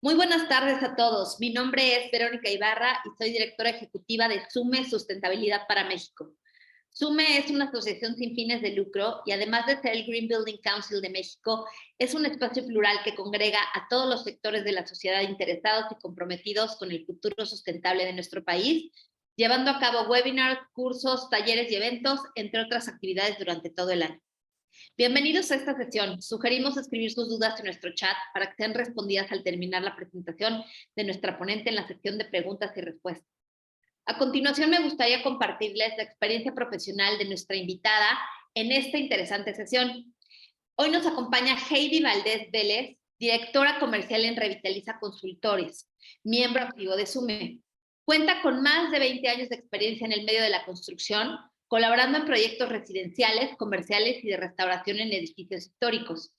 Muy buenas tardes a todos. Mi nombre es Verónica Ibarra y soy directora ejecutiva de SUME Sustentabilidad para México. SUME es una asociación sin fines de lucro y además de ser el Green Building Council de México, es un espacio plural que congrega a todos los sectores de la sociedad interesados y comprometidos con el futuro sustentable de nuestro país, llevando a cabo webinars, cursos, talleres y eventos, entre otras actividades durante todo el año. Bienvenidos a esta sesión. Sugerimos escribir sus dudas en nuestro chat para que sean respondidas al terminar la presentación de nuestra ponente en la sección de preguntas y respuestas. A continuación, me gustaría compartirles la experiencia profesional de nuestra invitada en esta interesante sesión. Hoy nos acompaña Heidi Valdés Vélez, directora comercial en Revitaliza Consultores, miembro activo de SUME. Cuenta con más de 20 años de experiencia en el medio de la construcción, colaborando en proyectos residenciales, comerciales y de restauración en edificios históricos.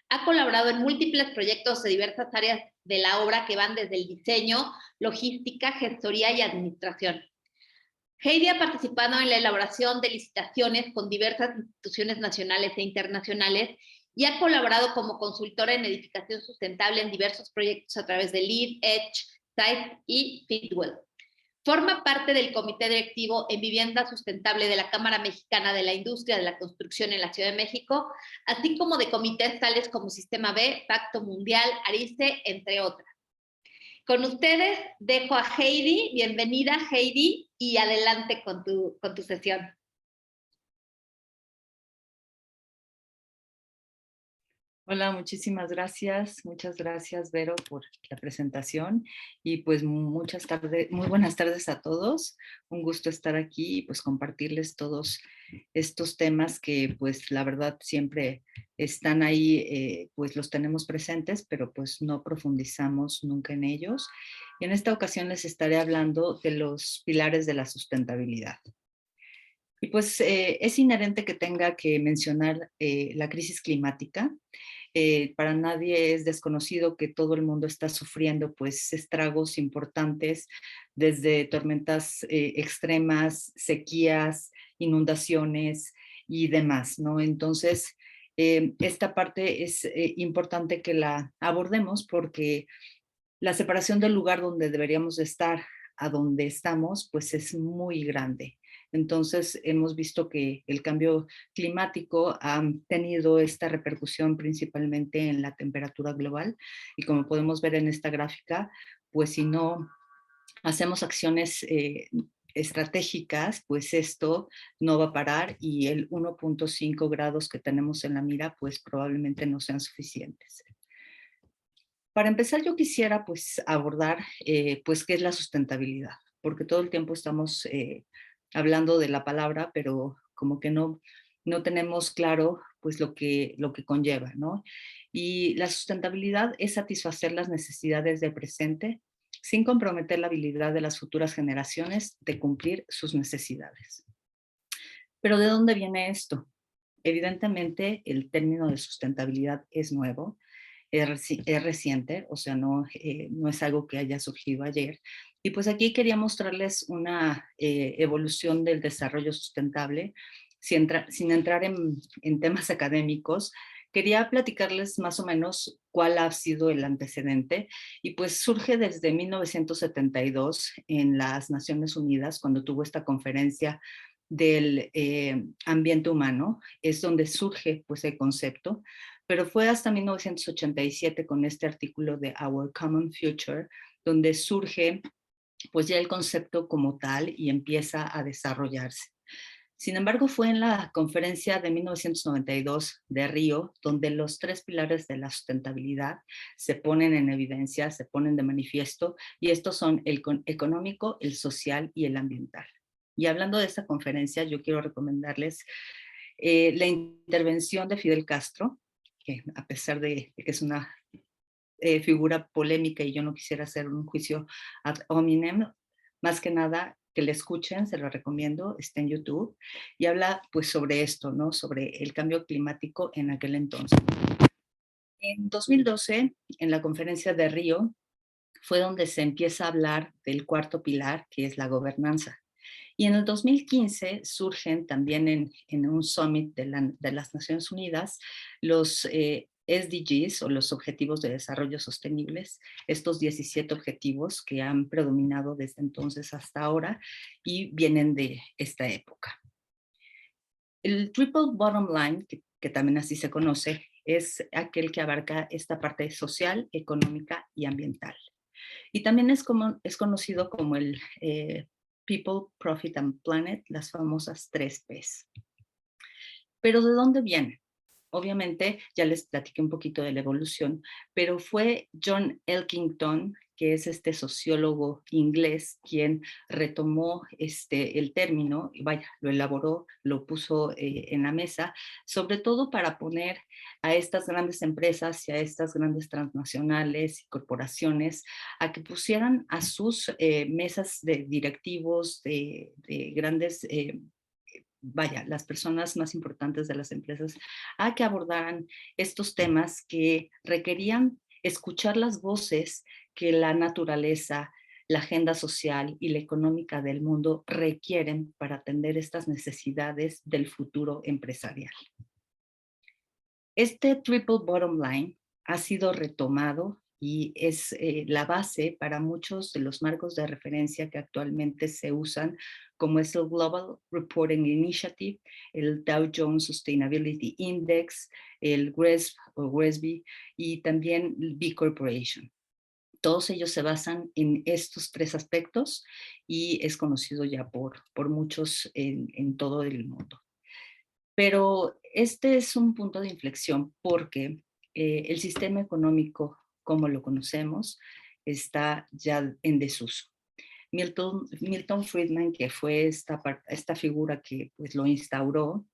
Ha colaborado en múltiples proyectos de diversas áreas de la obra que van desde el diseño, logística, gestoría y administración. Heidi ha participado en la elaboración de licitaciones con diversas instituciones nacionales e internacionales y ha colaborado como consultora en edificación sustentable en diversos proyectos a través de LEED, EDGE, SITE y Fitwel. Forma parte del comité directivo en vivienda sustentable de la Cámara Mexicana de la Industria de la Construcción en la Ciudad de México, así como de comités tales como Sistema B, Pacto Mundial, ARICE, entre otras. Con ustedes dejo a Heidi. Bienvenida, Heidi, y adelante con tu sesión. Hola, muchísimas gracias. Muchas gracias, Vero, por la presentación. Y pues muy buenas tardes a todos. Un gusto estar aquí y pues compartirles todos estos temas que pues la verdad siempre están ahí, pues los tenemos presentes, pero pues no profundizamos nunca en ellos. Y en esta ocasión les estaré hablando de los pilares de la sustentabilidad. Y pues es inherente que tenga que mencionar la crisis climática. Para nadie es desconocido que todo el mundo está sufriendo pues estragos importantes desde tormentas extremas, sequías, inundaciones y demás, ¿no? Entonces, esta parte es importante que la abordemos porque la separación del lugar donde deberíamos estar a donde estamos pues es muy grande. Entonces, hemos visto que el cambio climático ha tenido esta repercusión principalmente en la temperatura global y como podemos ver en esta gráfica, pues si no hacemos acciones estratégicas, pues esto no va a parar y el 1.5 grados que tenemos en la mira, pues probablemente no sean suficientes. Para empezar, yo quisiera pues abordar pues qué es la sustentabilidad, porque todo el tiempo estamos hablando de la palabra, pero como que no tenemos claro pues lo que conlleva, ¿no? Y la sustentabilidad es satisfacer las necesidades del presente sin comprometer la habilidad de las futuras generaciones de cumplir sus necesidades. Pero ¿de dónde viene esto? Evidentemente, el término de sustentabilidad es nuevo, es reciente, o sea, no es algo que haya surgido ayer. Y pues aquí quería mostrarles una evolución del desarrollo sustentable, sin entrar en temas académicos. Quería platicarles más o menos cuál ha sido el antecedente y pues surge desde 1972 en las Naciones Unidas, cuando tuvo esta conferencia del ambiente humano, es donde surge pues el concepto, pero fue hasta 1987 con este artículo de Our Common Future, donde surge pues ya el concepto como tal y empieza a desarrollarse. Sin embargo, fue en la conferencia de 1992 de Río donde los tres pilares de la sustentabilidad se ponen en evidencia, se ponen de manifiesto, y estos son el económico, el social y el ambiental. Y hablando de esta conferencia, yo quiero recomendarles la intervención de Fidel Castro, que a pesar de que es una figura polémica y yo no quisiera hacer un juicio ad hominem, más que nada que le escuchen, se lo recomiendo, está en YouTube, y habla pues sobre esto, ¿no? Sobre el cambio climático en aquel entonces. En 2012, en la conferencia de Río, fue donde se empieza a hablar del cuarto pilar, que es la gobernanza. Y en el 2015 surgen también en un summit de las Naciones Unidas los SDGs o los Objetivos de Desarrollo Sostenibles, estos 17 objetivos que han predominado desde entonces hasta ahora y vienen de esta época. El Triple Bottom Line, que también así se conoce, es aquel que abarca esta parte social, económica y ambiental. Y también es conocido como el People, Profit and Planet, las famosas 3Ps. Pero ¿de dónde viene? Obviamente, ya les platiqué un poquito de la evolución, pero fue John Elkington, que es este sociólogo inglés, quien retomó el término, y vaya, lo elaboró, lo puso en la mesa, sobre todo para poner a estas grandes empresas y a estas grandes transnacionales y corporaciones a que pusieran a sus mesas de directivos, de grandes vaya, las personas más importantes de las empresas, a que abordaran estos temas que requerían escuchar las voces que la naturaleza, la agenda social y la económica del mundo requieren para atender estas necesidades del futuro empresarial. Este triple bottom line ha sido retomado y es la base para muchos de los marcos de referencia que actualmente se usan, como es el Global Reporting Initiative, el Dow Jones Sustainability Index, el GRESB o GRESB y también el B Corporation. Todos ellos se basan en estos tres aspectos y es conocido ya por muchos en todo el mundo. Pero este es un punto de inflexión porque el sistema económico, como lo conocemos, está ya en desuso. Milton Friedman, que fue esta figura que pues, lo instauró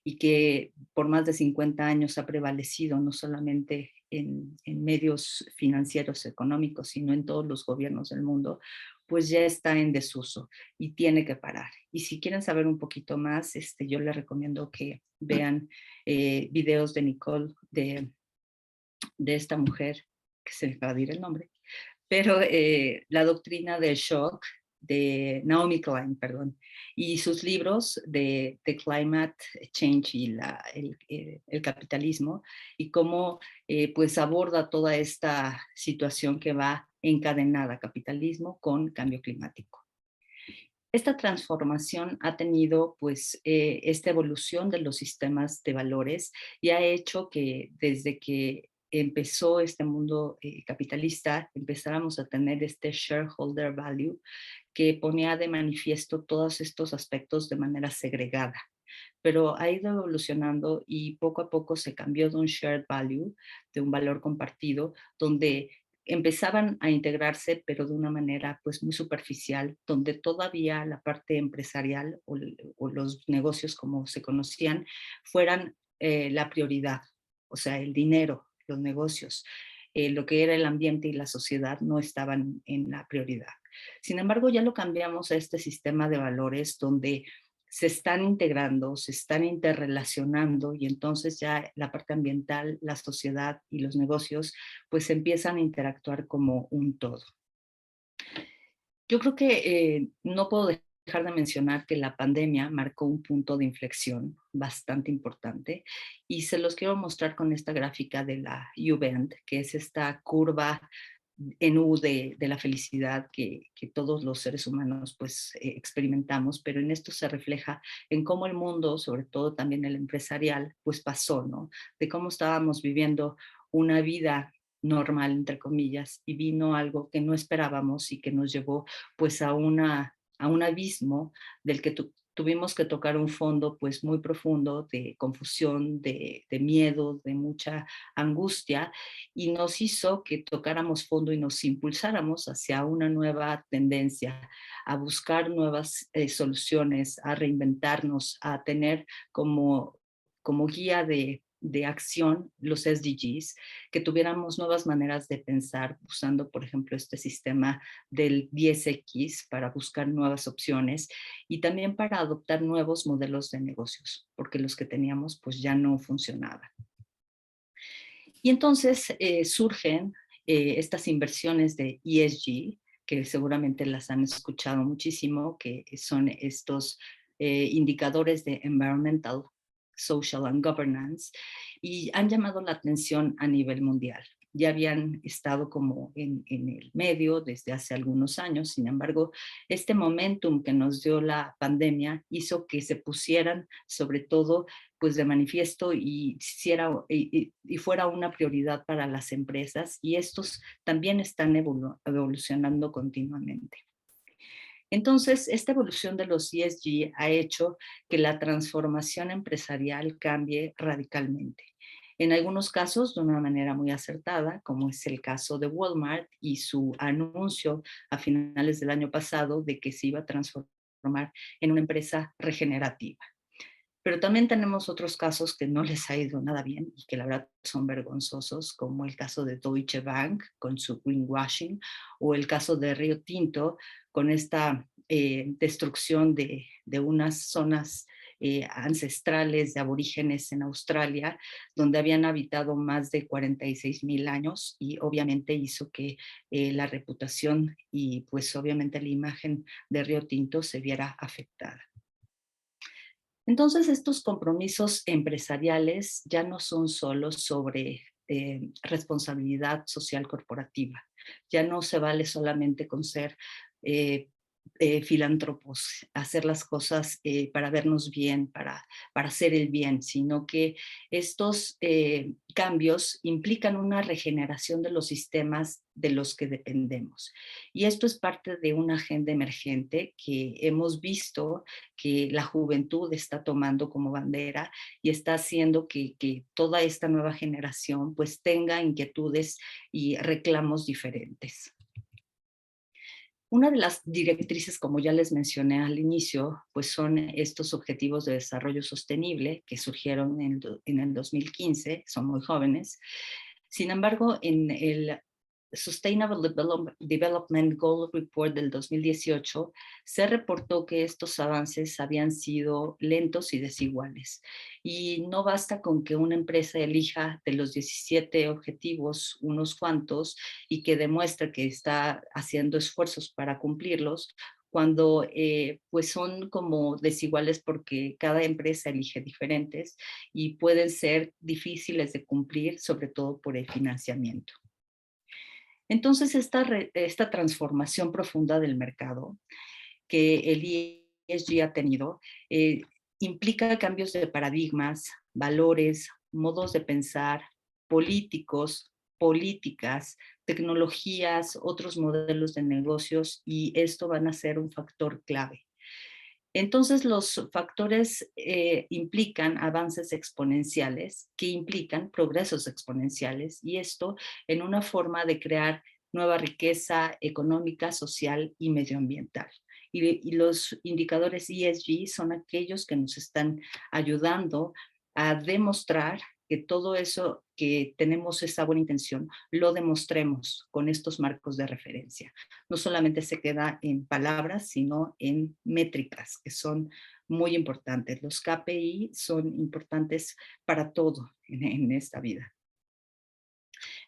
y que por más de 50 años ha prevalecido no solamente en medios financieros económicos, sino en todos los gobiernos del mundo, pues ya está en desuso y tiene que parar. Y si quieren saber un poquito más, yo les recomiendo que vean videos de Nicole, de esta mujer, que se me acaba de ir el nombre, pero la doctrina del shock de Naomi Klein, perdón, y sus libros de Climate Change y el capitalismo, y cómo pues aborda toda esta situación que va encadenada, capitalismo con cambio climático. Esta transformación ha tenido pues esta evolución de los sistemas de valores y ha hecho que desde que empezó este mundo capitalista empezáramos a tener este shareholder value que ponía de manifiesto todos estos aspectos de manera segregada, pero ha ido evolucionando y poco a poco se cambió de un shared value, de un valor compartido, donde empezaban a integrarse, pero de una manera pues muy superficial, donde todavía la parte empresarial o los negocios como se conocían fueran la prioridad, o sea, el dinero, los negocios, lo que era el ambiente y la sociedad no estaban en la prioridad. Sin embargo, ya lo cambiamos a este sistema de valores donde se están integrando, se están interrelacionando y entonces ya la parte ambiental, la sociedad y los negocios pues empiezan a interactuar como un todo. Yo creo que no puedo dejar de mencionar que la pandemia marcó un punto de inflexión bastante importante y se los quiero mostrar con esta gráfica de la U-Bend, que es esta curva en U de la felicidad que todos los seres humanos pues experimentamos, pero en esto se refleja en cómo el mundo, sobre todo también el empresarial, pues pasó, ¿no? De cómo estábamos viviendo una vida normal, entre comillas, y vino algo que no esperábamos y que nos llevó pues a un abismo del que tuvimos que tocar un fondo pues muy profundo de confusión, de miedo, de mucha angustia, y nos hizo que tocáramos fondo y nos impulsáramos hacia una nueva tendencia, a buscar nuevas soluciones, a reinventarnos, a tener como guía de acción los SDGs, que tuviéramos nuevas maneras de pensar usando, por ejemplo, este sistema del 10X para buscar nuevas opciones y también para adoptar nuevos modelos de negocios, porque los que teníamos pues ya no funcionaban. Y entonces surgen estas inversiones de ESG, que seguramente las han escuchado muchísimo, que son estos indicadores de environmental, Social and Governance, y han llamado la atención a nivel mundial. Ya habían estado como en el medio desde hace algunos años. Sin embargo, este momentum que nos dio la pandemia hizo que se pusieran sobre todo pues de manifiesto y fuera una prioridad para las empresas, y estos también están evolucionando continuamente. Entonces, esta evolución de los ESG ha hecho que la transformación empresarial cambie radicalmente. En algunos casos de una manera muy acertada, como es el caso de Walmart y su anuncio a finales del año pasado de que se iba a transformar en una empresa regenerativa. Pero también tenemos otros casos que no les ha ido nada bien y que la verdad son vergonzosos, como el caso de Deutsche Bank con su greenwashing, o el caso de Río Tinto con esta destrucción de unas zonas ancestrales de aborígenes en Australia, donde habían habitado más de 46,000 años, y obviamente hizo que la reputación y pues obviamente la imagen de Río Tinto se viera afectada. Entonces, estos compromisos empresariales ya no son solo sobre responsabilidad social corporativa. Ya no se vale solamente con ser eh, filántropos, hacer las cosas para vernos bien, para hacer el bien, sino que estos cambios implican una regeneración de los sistemas de los que dependemos. Y esto es parte de una agenda emergente que hemos visto que la juventud está tomando como bandera y está haciendo que toda esta nueva generación pues tenga inquietudes y reclamos diferentes. Una de las directrices, como ya les mencioné al inicio, pues son estos objetivos de desarrollo sostenible que surgieron en el 2015, son muy jóvenes. Sin embargo, en el Sustainable Development Goal Report del 2018 se reportó que estos avances habían sido lentos y desiguales. Y no basta con que una empresa elija de los 17 objetivos unos cuantos y que demuestre que está haciendo esfuerzos para cumplirlos, cuando pues son como desiguales porque cada empresa elige diferentes y pueden ser difíciles de cumplir, sobre todo por el financiamiento. Entonces, esta transformación profunda del mercado que el ESG ha tenido implica cambios de paradigmas, valores, modos de pensar, políticos, políticas, tecnologías, otros modelos de negocios, y esto van a ser un factor clave. Entonces, los factores implican avances exponenciales que implican progresos exponenciales, y esto en una forma de crear nueva riqueza económica, social y medioambiental. Y los indicadores ESG son aquellos que nos están ayudando a demostrar que todo eso que tenemos esa buena intención, lo demostremos con estos marcos de referencia. No solamente se queda en palabras, sino en métricas, que son muy importantes. Los KPI son importantes para todo en esta vida.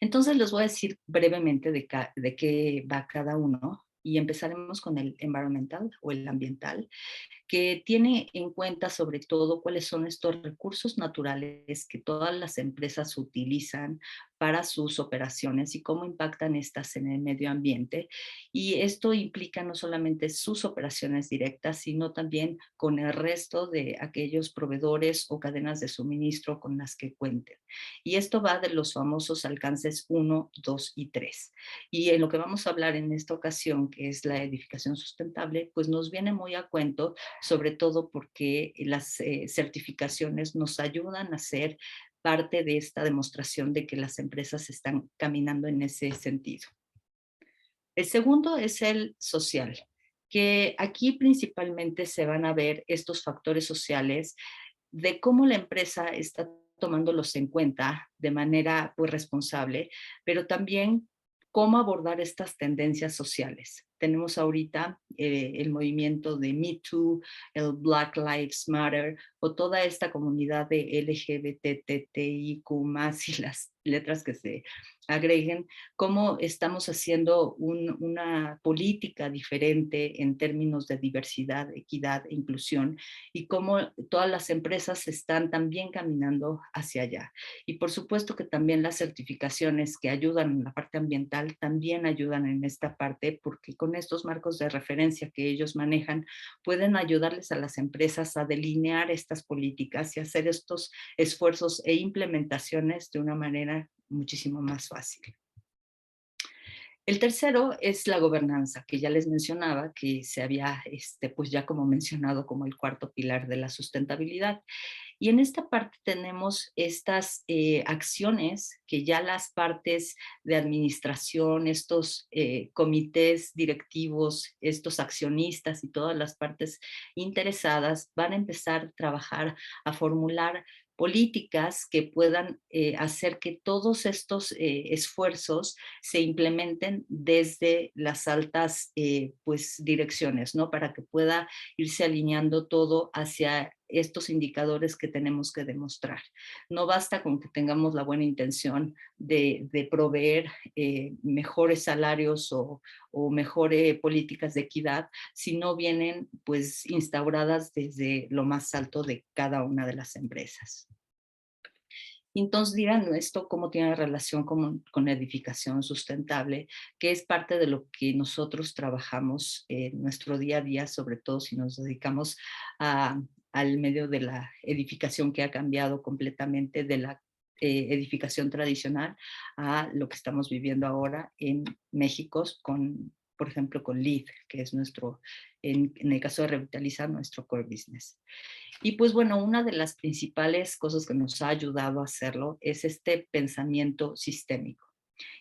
Entonces les voy a decir brevemente de qué va cada uno, y empezaremos con el environmental o el ambiental, que tiene en cuenta sobre todo cuáles son estos recursos naturales que todas las empresas utilizan para sus operaciones y cómo impactan estas en el medio ambiente. Y esto implica no solamente sus operaciones directas, sino también con el resto de aquellos proveedores o cadenas de suministro con las que cuenten. Y esto va de los famosos alcances 1, 2 y 3. Y en lo que vamos a hablar en esta ocasión, que es la edificación sustentable, pues nos viene muy a cuento, sobre todo porque las certificaciones nos ayudan a ser parte de esta demostración de que las empresas están caminando en ese sentido. El segundo es el social, que aquí principalmente se van a ver estos factores sociales de cómo la empresa está tomándolos en cuenta de manera pues, responsable, pero también cómo abordar estas tendencias sociales. Tenemos ahorita el movimiento de Me Too, el Black Lives Matter, o toda esta comunidad de LGBTTIQ+, y letras que se agreguen, cómo estamos haciendo una política diferente en términos de diversidad, equidad e inclusión, y cómo todas las empresas están también caminando hacia allá. Y por supuesto que también las certificaciones que ayudan en la parte ambiental también ayudan en esta parte, porque con estos marcos de referencia que ellos manejan, pueden ayudarles a las empresas a delinear estas políticas y hacer estos esfuerzos e implementaciones de una manera muchísimo más fácil. El tercero es la gobernanza, que ya les mencionaba, que se había, pues ya como mencionado, como el cuarto pilar de la sustentabilidad. Y en esta parte tenemos estas acciones que ya las partes de administración, estos comités directivos, estos accionistas y todas las partes interesadas van a empezar a trabajar, a formular políticas que puedan hacer que todos estos esfuerzos se implementen desde las altas pues, direcciones, ¿no? Para que pueda irse alineando todo hacia estos indicadores que tenemos que demostrar. No basta con que tengamos la buena intención de proveer mejores salarios o mejores políticas de equidad, si no vienen pues instauradas desde lo más alto de cada una de las empresas. Entonces, dirán esto cómo tiene relación con edificación sustentable, que es parte de lo que nosotros trabajamos en nuestro día a día, sobre todo si nos dedicamos al medio de la edificación que ha cambiado completamente de la edificación tradicional a lo que estamos viviendo ahora en México con, por ejemplo, con LEED, que es nuestro, en el caso de Revitaliza, nuestro core business. Y pues bueno, una de las principales cosas que nos ha ayudado a hacerlo es este pensamiento sistémico.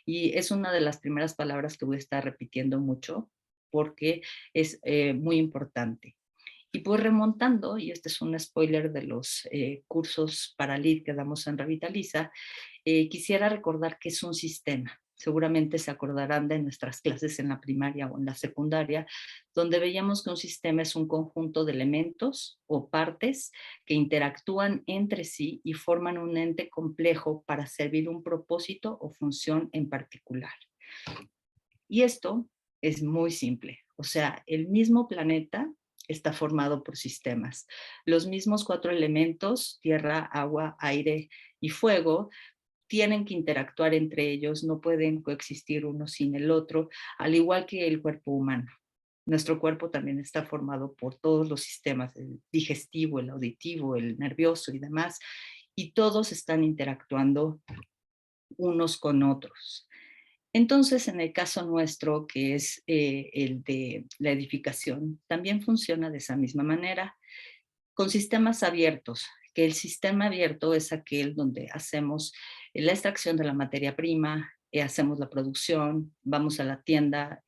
Y es una de las primeras palabras que voy a estar repitiendo mucho porque es muy importante. Y pues remontando, y este es un spoiler de los cursos para LEED que damos en Revitaliza, quisiera recordar que es un sistema. Seguramente se acordarán de nuestras clases en la primaria o en la secundaria, donde veíamos que un sistema es un conjunto de elementos o partes que interactúan entre sí y forman un ente complejo para servir un propósito o función en particular. Y esto es muy simple. O sea, el mismo planeta está formado por sistemas. Los mismos 4 elementos, tierra, agua, aire y fuego, tienen que interactuar entre ellos, no pueden coexistir uno sin el otro, al igual que el cuerpo humano. Nuestro cuerpo también está formado por todos los sistemas, el digestivo, el auditivo, el nervioso y demás, y todos están interactuando unos con otros. Entonces, en el caso nuestro, que es el de la edificación, también funciona de esa misma manera, con sistemas abiertos, que el sistema abierto es aquel donde hacemos la extracción de la materia prima, hacemos la producción, vamos a la tienda,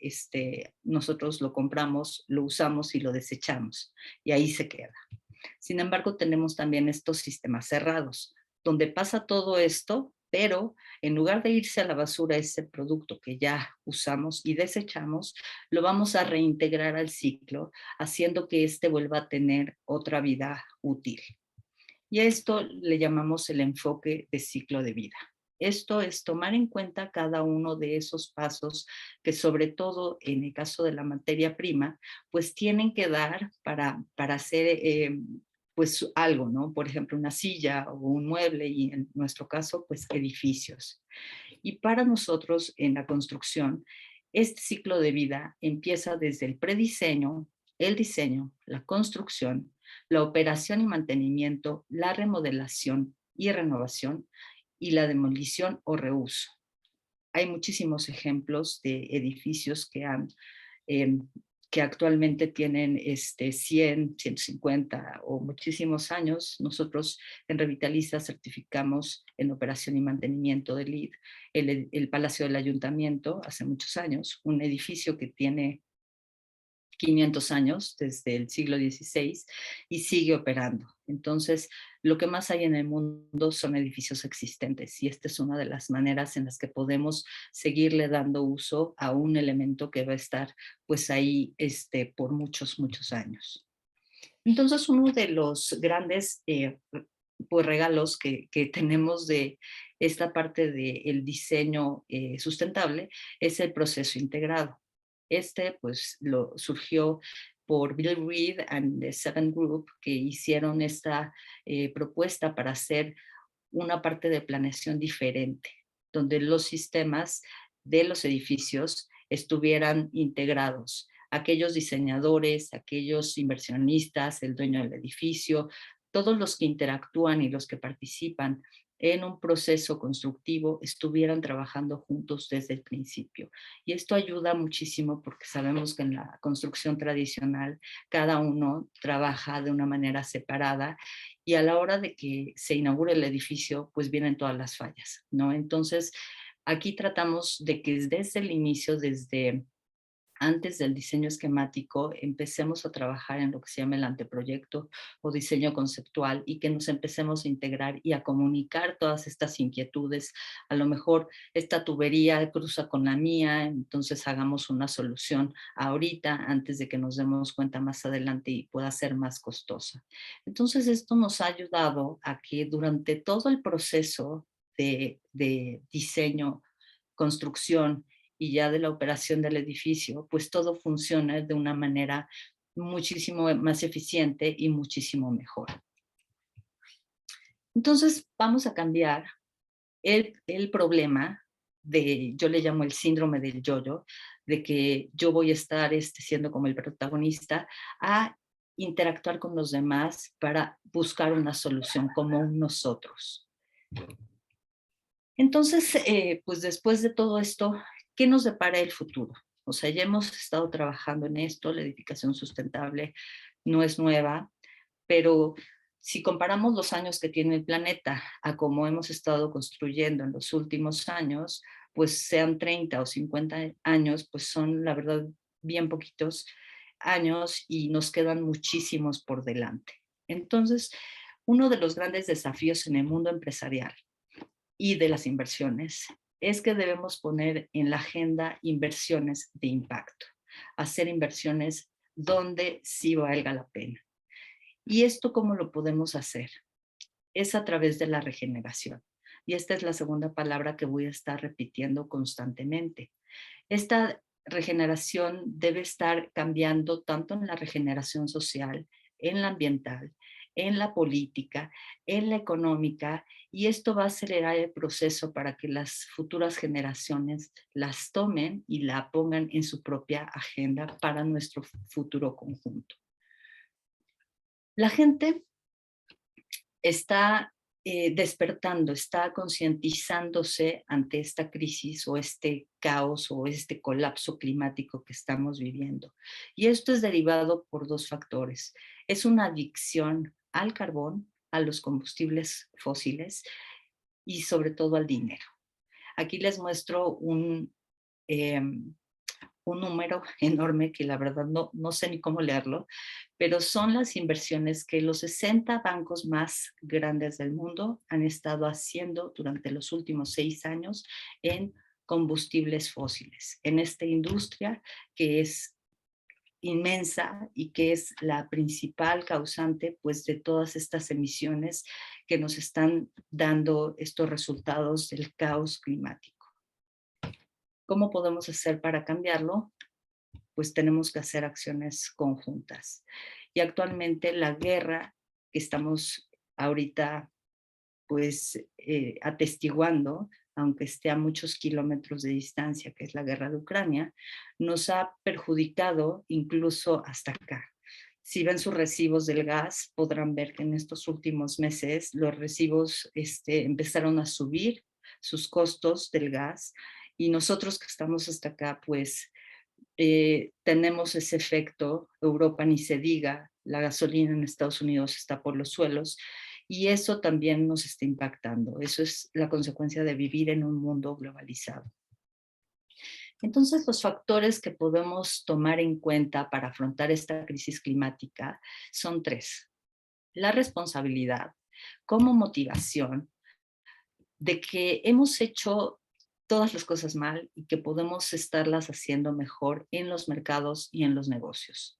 nosotros lo compramos, lo usamos y lo desechamos, y ahí se queda. Sin embargo, tenemos también estos sistemas cerrados, donde pasa todo esto, pero en lugar de irse a la basura ese producto que ya usamos y desechamos, lo vamos a reintegrar al ciclo, haciendo que éste vuelva a tener otra vida útil. Y a esto le llamamos el enfoque de ciclo de vida. Esto es tomar en cuenta cada uno de esos pasos que, sobre todo en el caso de la materia prima, pues tienen que dar para hacer pues algo, ¿no? Por ejemplo, una silla o un mueble y en nuestro caso, pues edificios. Y para nosotros en la construcción, este ciclo de vida empieza desde el prediseño, el diseño, la construcción, la operación y mantenimiento, la remodelación y renovación y la demolición o reuso. Hay muchísimos ejemplos de edificios eh, que actualmente tienen 100, 150 o muchísimos años. Nosotros en Revitaliza certificamos en operación y mantenimiento de LEED el Palacio del Ayuntamiento hace muchos años, un edificio que tiene 500 años, desde el siglo XVI, y sigue operando. Entonces, lo que más hay en el mundo son edificios existentes, y esta es una de las maneras en las que podemos seguirle dando uso a un elemento que va a estar pues ahí por muchos, muchos años. Entonces, uno de los grandes pues regalos que tenemos de esta parte del diseño sustentable es el proceso integrado. Pues lo surgió por Bill Reed and the Seven Group, que hicieron esta propuesta para hacer una parte de planeación diferente, donde los sistemas de los edificios estuvieran integrados. Aquellos diseñadores, aquellos inversionistas, el dueño del edificio, todos los que interactúan y los que participan en un proceso constructivo estuvieran trabajando juntos desde el principio. Y esto ayuda muchísimo porque sabemos que en la construcción tradicional cada uno trabaja de una manera separada y a la hora de que se inaugure el edificio, pues vienen todas las fallas, ¿no? Entonces, aquí tratamos de que desde el inicio, desde antes del diseño esquemático, empecemos a trabajar en lo que se llama el anteproyecto o diseño conceptual y que nos empecemos a integrar y a comunicar todas estas inquietudes. A lo mejor esta tubería cruza con la mía, entonces hagamos una solución ahorita antes de que nos demos cuenta más adelante y pueda ser más costosa. Entonces esto nos ha ayudado a que durante todo el proceso de diseño, construcción y ya de la operación del edificio, pues todo funciona de una manera muchísimo más eficiente y muchísimo mejor. Entonces vamos a cambiar el problema yo le llamo el síndrome del yo-yo, de que yo voy a estar siendo como el protagonista, a interactuar con los demás para buscar una solución como nosotros. Entonces, pues después de todo esto, ¿qué nos depara el futuro? O sea, ya hemos estado trabajando en esto, la edificación sustentable no es nueva, pero si comparamos los años que tiene el planeta a cómo hemos estado construyendo en los últimos años, pues sean 30 o 50 años, pues son la verdad bien poquitos años y nos quedan muchísimos por delante. Entonces, uno de los grandes desafíos en el mundo empresarial y de las inversiones es que debemos poner en la agenda inversiones de impacto, hacer inversiones donde sí valga la pena. ¿Y esto cómo lo podemos hacer? Es a través de la regeneración. Y esta es la segunda palabra que voy a estar repitiendo constantemente. Esta regeneración debe estar cambiando tanto en la regeneración social, en la ambiental, en la política, en la económica, y esto va a acelerar el proceso para que las futuras generaciones las tomen y la pongan en su propia agenda para nuestro futuro conjunto. La gente está despertando, está concientizándose ante esta crisis o este caos o este colapso climático que estamos viviendo. Y esto es derivado por dos factores. Es una adicción al carbón, a los combustibles fósiles y sobre todo al dinero. Aquí les muestro un número enorme que la verdad no sé ni cómo leerlo, pero son las inversiones que los 60 bancos más grandes del mundo han estado haciendo durante los últimos 6 años en combustibles fósiles, en esta industria que es inmensa y que es la principal causante pues de todas estas emisiones que nos están dando estos resultados del caos climático. ¿Cómo podemos hacer para cambiarlo? Pues tenemos que hacer acciones conjuntas. Y actualmente la guerra que estamos ahorita pues atestiguando, aunque esté a muchos kilómetros de distancia, que es la guerra de Ucrania, nos ha perjudicado incluso hasta acá. Si ven sus recibos del gas, podrán ver que en estos últimos meses los recibos empezaron a subir sus costos del gas y nosotros que estamos hasta acá, pues tenemos ese efecto. Europa ni se diga, la gasolina en Estados Unidos está por los suelos y eso también nos está impactando. Eso es la consecuencia de vivir en un mundo globalizado. Entonces, los factores que podemos tomar en cuenta para afrontar esta crisis climática son 3. La responsabilidad como motivación de que hemos hecho todas las cosas mal y que podemos estarlas haciendo mejor en los mercados y en los negocios.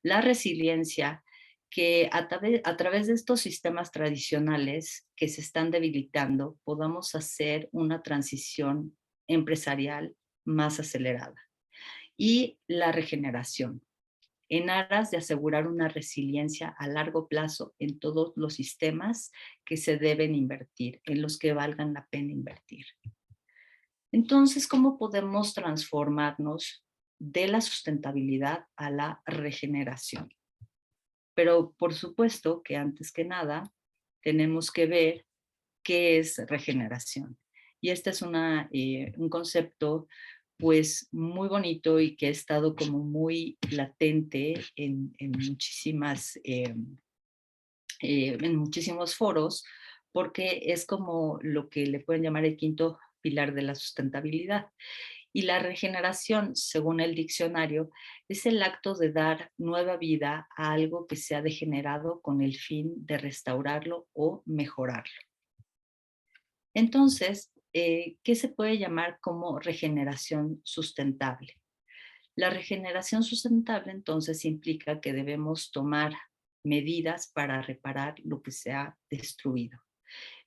La resiliencia, que a través de estos sistemas tradicionales que se están debilitando, podamos hacer una transición empresarial más acelerada. Y la regeneración, en aras de asegurar una resiliencia a largo plazo en todos los sistemas que se deben invertir, en los que valgan la pena invertir. Entonces, ¿cómo podemos transformarnos de la sustentabilidad a la regeneración? Pero por supuesto que antes que nada tenemos que ver qué es regeneración. Y este es un concepto pues muy bonito y que ha estado como muy latente en muchísimos foros, porque es como lo que le pueden llamar el quinto pilar de la sustentabilidad. Y la regeneración, según el diccionario, es el acto de dar nueva vida a algo que se ha degenerado con el fin de restaurarlo o mejorarlo. Entonces, ¿qué se puede llamar como regeneración sustentable? La regeneración sustentable entonces implica que debemos tomar medidas para reparar lo que se ha destruido.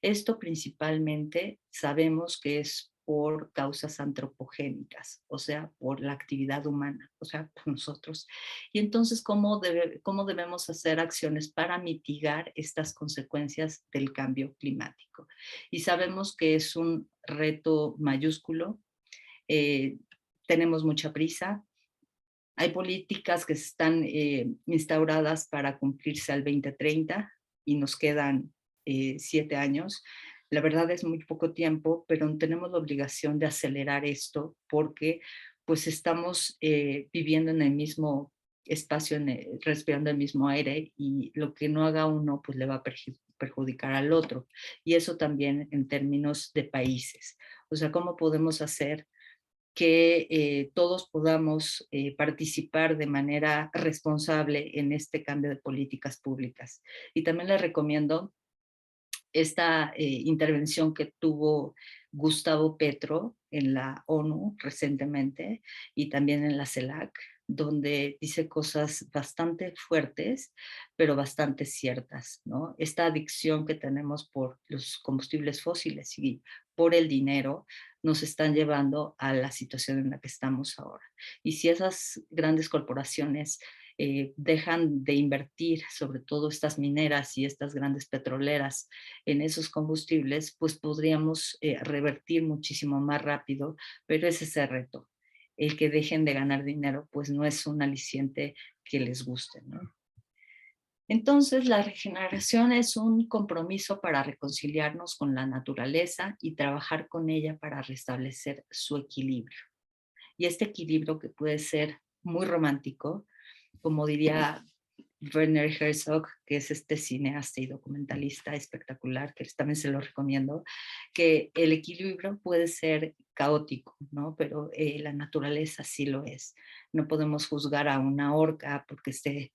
Esto principalmente sabemos que es por causas antropogénicas, o sea, por la actividad humana, o sea, por nosotros. Y entonces, ¿cómo debemos hacer acciones para mitigar estas consecuencias del cambio climático? Y sabemos que es un reto mayúsculo, eh, tenemos mucha prisa, hay políticas que están instauradas para cumplirse al 2030 y nos quedan 7 años. La verdad es muy poco tiempo, pero tenemos la obligación de acelerar esto porque pues estamos viviendo en el mismo espacio, respirando el mismo aire y lo que no haga uno pues le va a perjudicar al otro. Y eso también en términos de países. O sea, ¿cómo podemos hacer que todos podamos participar de manera responsable en este cambio de políticas públicas? Y también les recomiendo esta intervención que tuvo Gustavo Petro en la ONU recientemente y también en la CELAC, donde dice cosas bastante fuertes, pero bastante ciertas, ¿no? Esta adicción que tenemos por los combustibles fósiles y por el dinero nos están llevando a la situación en la que estamos ahora. Y si esas grandes corporaciones dejan de invertir, sobre todo estas mineras y estas grandes petroleras, en esos combustibles, pues podríamos revertir muchísimo más rápido, pero ese es el reto. El que dejen de ganar dinero, pues no es un aliciente que les guste, ¿no? Entonces, la regeneración es un compromiso para reconciliarnos con la naturaleza y trabajar con ella para restablecer su equilibrio. Y este equilibrio que puede ser muy romántico, como diría Werner Herzog, que es este cineasta y documentalista espectacular, que también se lo recomiendo, que el equilibrio puede ser caótico, ¿no? Pero la naturaleza sí lo es. No podemos juzgar a una orca porque esté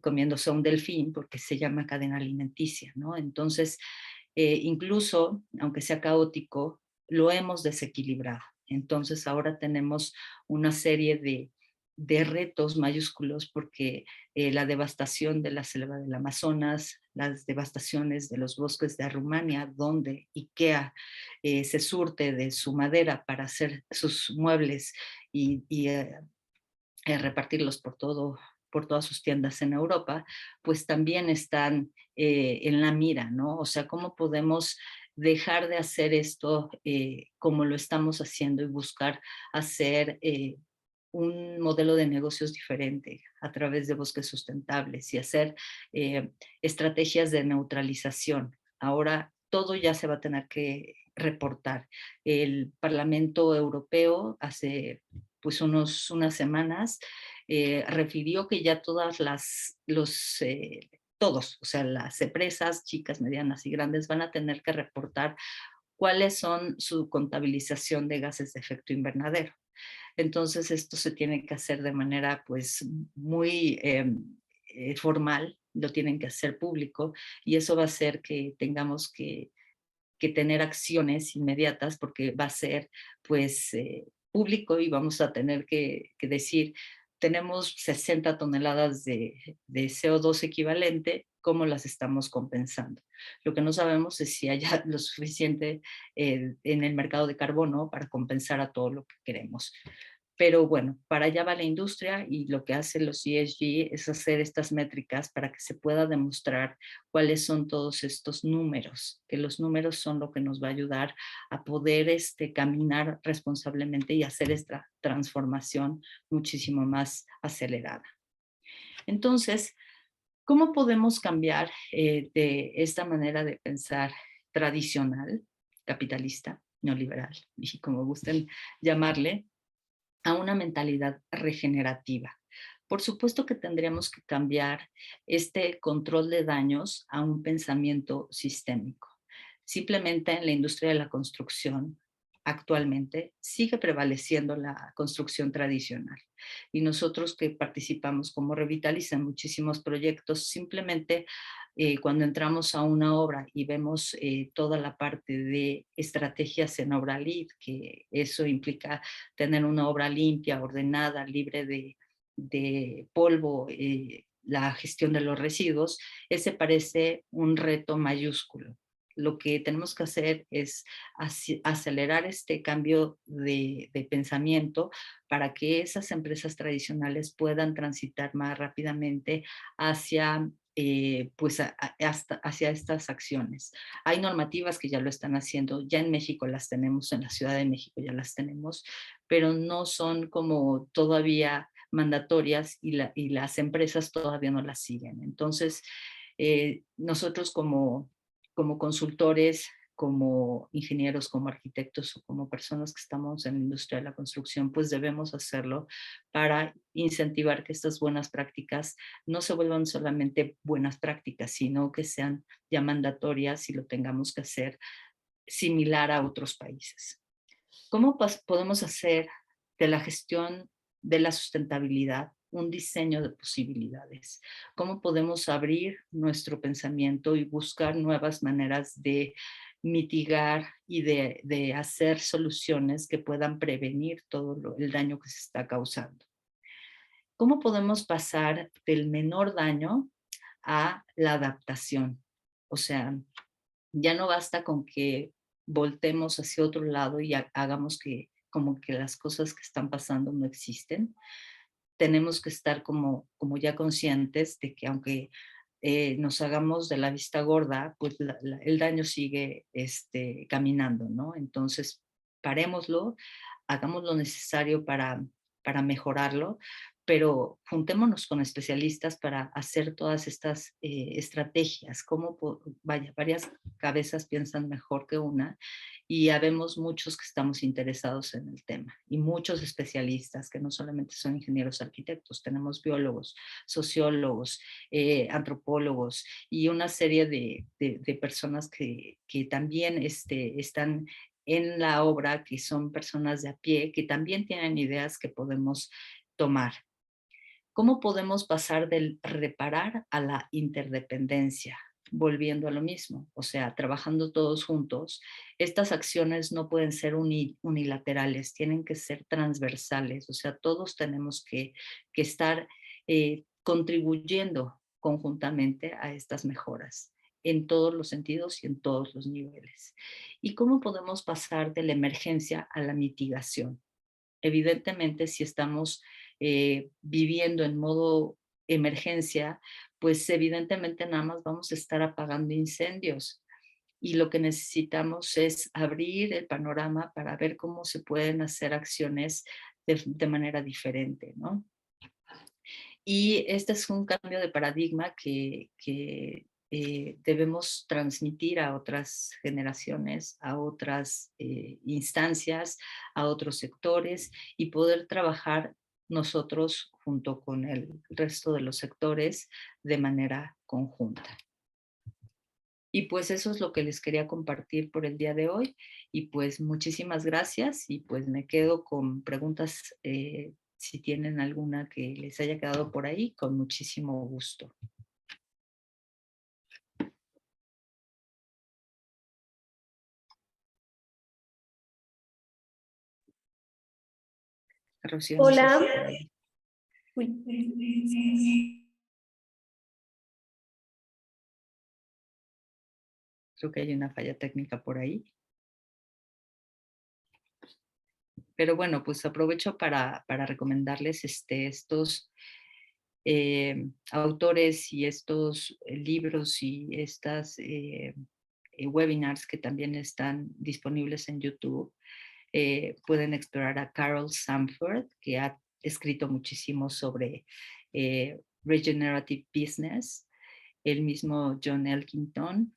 comiéndose a un delfín, porque se llama cadena alimenticia, ¿no? Entonces, incluso, aunque sea caótico, lo hemos desequilibrado. Entonces, ahora tenemos una serie de retos mayúsculos porque la devastación de la selva del Amazonas, las devastaciones de los bosques de Rumania, donde IKEA se surte de su madera para hacer sus muebles y repartirlos por todas sus tiendas en Europa, pues también están en la mira, ¿no? O sea, ¿cómo podemos dejar de hacer esto como lo estamos haciendo y buscar hacer un modelo de negocios diferente a través de bosques sustentables y hacer eh, estrategias de neutralización? Ahora todo ya se va a tener que reportar. El Parlamento Europeo hace pues unas semanas refirió que ya todos, o sea, las empresas chicas, medianas y grandes van a tener que reportar cuáles son su contabilización de gases de efecto invernadero. Entonces esto se tiene que hacer de manera pues muy formal, lo tienen que hacer público y eso va a hacer que tengamos que tener acciones inmediatas porque va a ser pues público y vamos a tener que decir tenemos 60 toneladas de CO2 equivalente, ¿cómo las estamos compensando? Lo que no sabemos es si haya lo suficiente en el mercado de carbono para compensar a todo lo que queremos. Pero bueno, para allá va la industria y lo que hacen los ESG es hacer estas métricas para que se pueda demostrar cuáles son todos estos números, que los números son lo que nos va a ayudar a poder caminar responsablemente y hacer esta transformación muchísimo más acelerada. Entonces, ¿cómo podemos cambiar de esta manera de pensar tradicional, capitalista, neoliberal, y como gusten llamarle, a una mentalidad regenerativa? Por supuesto que tendríamos que cambiar este control de daños a un pensamiento sistémico. Simplemente en la industria de la construcción actualmente sigue prevaleciendo la construcción tradicional y nosotros que participamos como Revitaliza en muchísimos proyectos, simplemente cuando entramos a una obra y vemos toda la parte de estrategias en obra LEED, que eso implica tener una obra limpia, ordenada, libre de polvo, la gestión de los residuos, ese parece un reto mayúsculo. Lo que tenemos que hacer es acelerar este cambio de pensamiento para que esas empresas tradicionales puedan transitar más rápidamente hacia pues hacia estas acciones. Hay normativas que ya lo están haciendo, ya en México las tenemos, en la Ciudad de México ya las tenemos, pero no son como todavía mandatorias y las empresas todavía no las siguen. Entonces, nosotros como consultores, como ingenieros, como arquitectos o como personas que estamos en la industria de la construcción, pues debemos hacerlo para incentivar que estas buenas prácticas no se vuelvan solamente buenas prácticas, sino que sean ya mandatorias y lo tengamos que hacer similar a otros países. ¿Cómo podemos hacer de la gestión de la sustentabilidad un diseño de posibilidades? ¿Cómo podemos abrir nuestro pensamiento y buscar nuevas maneras de mitigar y de hacer soluciones que puedan prevenir todo el daño que se está causando? ¿Cómo podemos pasar del menor daño a la adaptación? O sea, ya no basta con que voltemos hacia otro lado y hagamos que como que las cosas que están pasando no existen. Tenemos que estar como ya conscientes de que aunque nos hagamos de la vista gorda, pues el daño sigue caminando, ¿no? Entonces, parémoslo, hagamos lo necesario para mejorarlo, pero juntémonos con especialistas para hacer todas estas estrategias. Vaya, varias cabezas piensan mejor que una y habemos muchos que estamos interesados en el tema y muchos especialistas que no solamente son ingenieros arquitectos, tenemos biólogos, sociólogos, antropólogos y una serie de personas que también están en la obra, que son personas de a pie, que también tienen ideas que podemos tomar. ¿Cómo podemos pasar del reparar a la interdependencia? Volviendo a lo mismo, o sea, trabajando todos juntos, estas acciones no pueden ser unilaterales, tienen que ser transversales, o sea, todos tenemos que estar contribuyendo conjuntamente a estas mejoras en todos los sentidos y en todos los niveles. ¿Y cómo podemos pasar de la emergencia a la mitigación? Evidentemente, si estamos viviendo en modo emergencia, pues evidentemente nada más vamos a estar apagando incendios. Y lo que necesitamos es abrir el panorama para ver cómo se pueden hacer acciones de manera diferente, ¿no? Y este es un cambio de paradigma que debemos transmitir a otras generaciones, a otras instancias, a otros sectores y poder trabajar nosotros junto con el resto de los sectores de manera conjunta. Y pues eso es lo que les quería compartir por el día de hoy. Y pues muchísimas gracias y pues me quedo con preguntas si tienen alguna que les haya quedado por ahí, con muchísimo gusto. Rocío, no sé Hola, si por ahí. Creo que hay una falla técnica por ahí. Pero bueno, pues aprovecho para recomendarles estos autores y estos libros y estas webinars que también están disponibles en YouTube. Pueden explorar a Carol Sanford, que ha escrito muchísimo sobre regenerative business, el mismo John Elkington,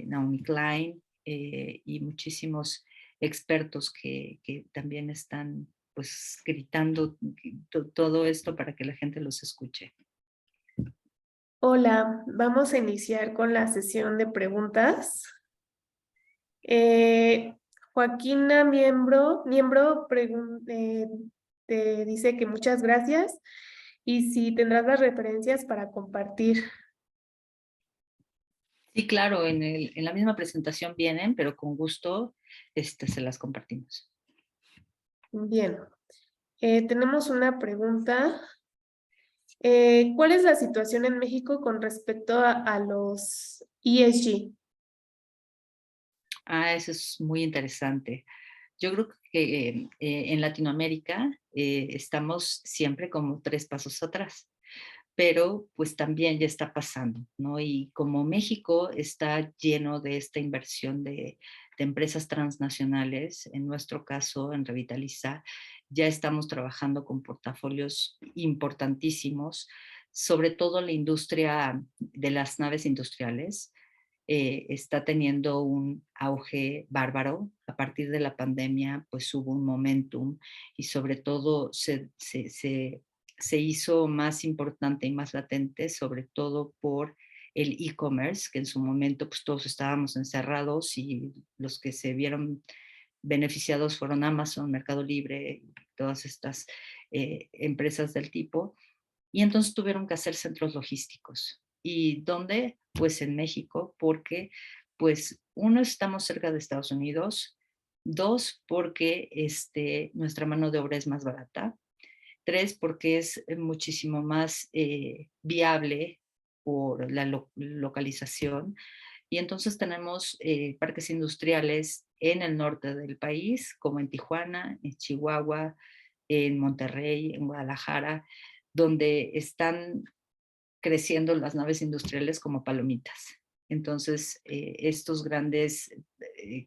Naomi Klein y muchísimos expertos que también están pues gritando todo esto para que la gente los escuche. Hola, vamos a iniciar con la sesión de preguntas. Joaquina miembro te dice que muchas gracias y si tendrás las referencias para compartir. Sí, claro, en la misma presentación vienen, pero con gusto se las compartimos. Bien, tenemos una pregunta. ¿Cuál es la situación en México con respecto a los ESG? Eso es muy interesante. Yo creo que en Latinoamérica estamos siempre como 3 pasos atrás, pero pues también ya está pasando, ¿no? Y como México está lleno de esta inversión de empresas transnacionales, en nuestro caso en Revitaliza, ya estamos trabajando con portafolios importantísimos, sobre todo la industria de las naves industriales, está teniendo un auge bárbaro. A partir de la pandemia, pues hubo un momentum y sobre todo se hizo más importante y más latente, sobre todo por el e-commerce, que en su momento pues todos estábamos encerrados y los que se vieron beneficiados fueron Amazon, Mercado Libre, todas estas empresas del tipo. Y entonces tuvieron que hacer centros logísticos. ¿Y dónde? Pues en México, porque pues uno, estamos cerca de Estados Unidos, dos, porque nuestra mano de obra es más barata, tres, porque es muchísimo más viable por la localización. Y entonces tenemos parques industriales en el norte del país, como en Tijuana, en Chihuahua, en Monterrey, en Guadalajara, donde están creciendo las naves industriales como palomitas. Entonces, estos grandes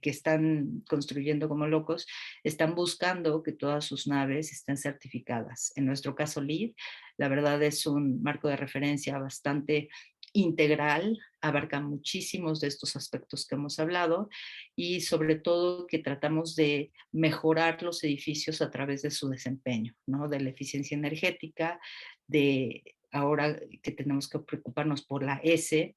que están construyendo como locos, están buscando que todas sus naves estén certificadas. En nuestro caso, LEED, la verdad es un marco de referencia bastante integral, abarca muchísimos de estos aspectos que hemos hablado y sobre todo que tratamos de mejorar los edificios a través de su desempeño, ¿no? De la eficiencia energética, de ahora que tenemos que preocuparnos por la S,